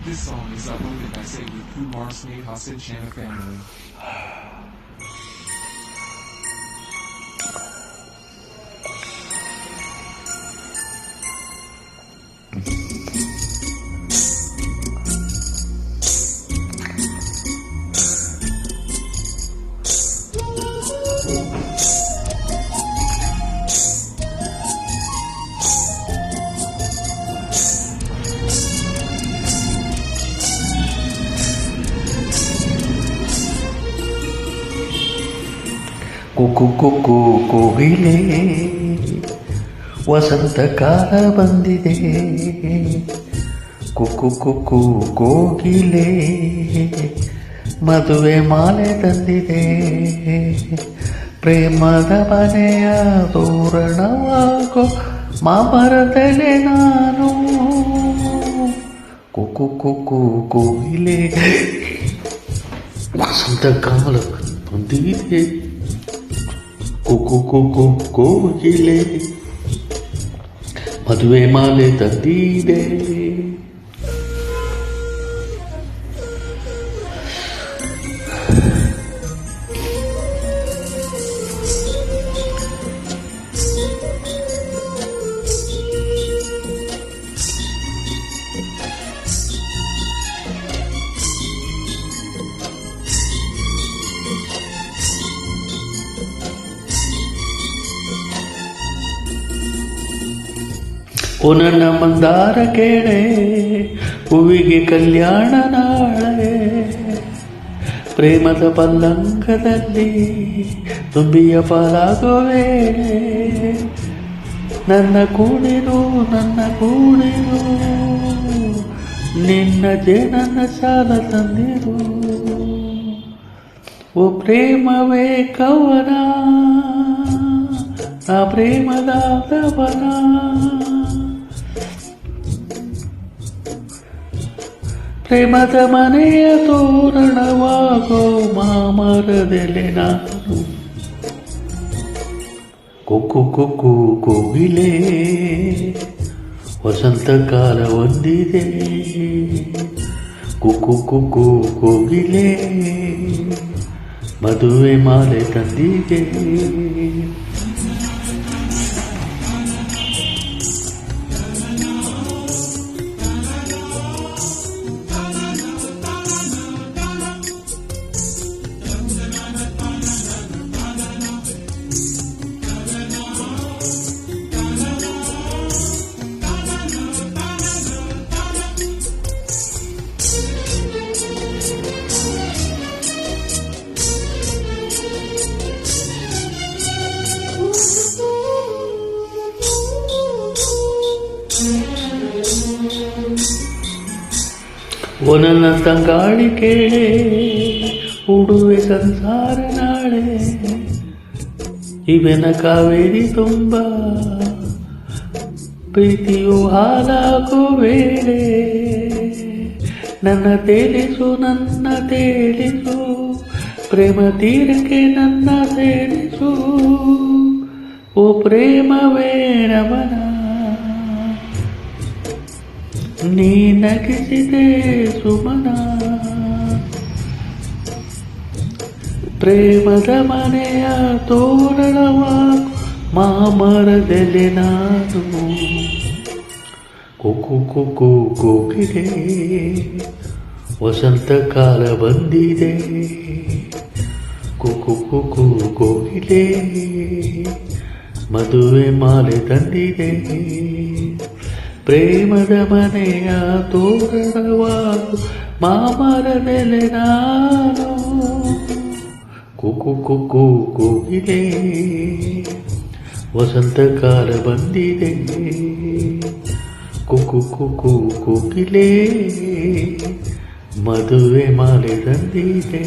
This song is uploaded by Sadie Kumar Sneha Hasid Shana family. ಕುಕು ಕುಕು ಕೋಗಿಲೆ ವಸಂತ ಕಾಲ ಬಂದಿದೆ. ಕುಕು ಕುಕು ಕೋಗಿಲೆ ಮದುವೆ ಮಾಲೆ ತಂದಿದೆ. ಪ್ರೇಮದ ಮನೆಯ ತೋರಣವಾಗೋ ಮಾಮರದಲೆ ನಾನು. ಕುಕು ಕುಕು ಕೋಗಿಲೆ ವಸಂತ ಕಾಲ ಬಂದಿದೆ. ಕುಕು ಕುಕು ಕೋಗಿಲೆ ಮದುವೆ ಮಾಲೆ ತಂದಿದೆ. ಓ ನನ್ನ ಮಂದಾರ ಕೇಳೆ, ಹೂವಿಗೆ ಕಲ್ಯಾಣ ನಾಳೆ. ಪ್ರೇಮದ ಪಲ್ಲಂಕದಲ್ಲಿ ತುಂಬಿಯ ಪಾಲಾಗೋ ವೇಳೆ. ನನ್ನ ಕೂಡಿರು ನಿನ್ನ ನನ್ನ ಸಾಲ ತಂದಿರು. ಓ ಪ್ರೇಮವೇ ಕವನ, ಆ ಪ್ರೇಮದಾದವನ. ಪ್ರೇಮದ ಮನೆಯ ತೋರಣವಾಗೋ ಮಾಮರದೆಲೆ ನಾನು. ಕುಕು ಕುಕು ಕೋಗಿಲೆ ವಸಂತ ಕಾಲ ಹೊಂದಿದೆ. ಕುಕು ಕುಕು ಕೋಗಿಲೆ ಮದುವೆ ಮಾಲೆ ತಂದಿದೆ. ಓ ನನ್ನ ತಂಗಾಳಿ ಕೇಳೆ, ಉಡುವೆ ಸಂಸಾರ ನಾಳೆ. ಇವೆನ ಕಾವೇರಿ ತುಂಬ ಪ್ರೀತಿಯು ಹಾಲಾಗೋ ವೇಳೆ. ನನ್ನ ತೇಲಿಸು ಪ್ರೇಮ ತೀರಕ್ಕೆ ನನ್ನ ಸೇರಿಸು. ಓ ಪ್ರೇಮವೇ ನಮನ, ನೀ ನಗಿಸಿದೆ ಸುಮನ. ಪ್ರೇಮದ ಮನೆಯ ತೋರಣವಾಗೋ ಮಾಮರದೆಲೆ ನಾನು. ಕುಕು ಕುಕು ಕೋಗಿಲೆ ವಸಂತ ಕಾಲ ಬಂದಿದೆ. ಕುಕು ಕುಕು ಕೋಗಿಲೆ ಮದುವೆ ಮಾಲೆ ತಂದಿದೆ. ಪ್ರೇಮದ ಮನೆಯ ತೋರಣವಾಗೋ ಮಾಮರದೆಲೆ ನಾನು. ಕುಕು ಕುಕು ಕೋಗಿಲೆ ವಸಂತ ಕಾಲ ಬಂದಿದೆ. ಕುಕು ಕುಕು ಕೋಗಿಲೆ ಮದುವೆ ಮಾಲೆ ತಂದಿದೆ.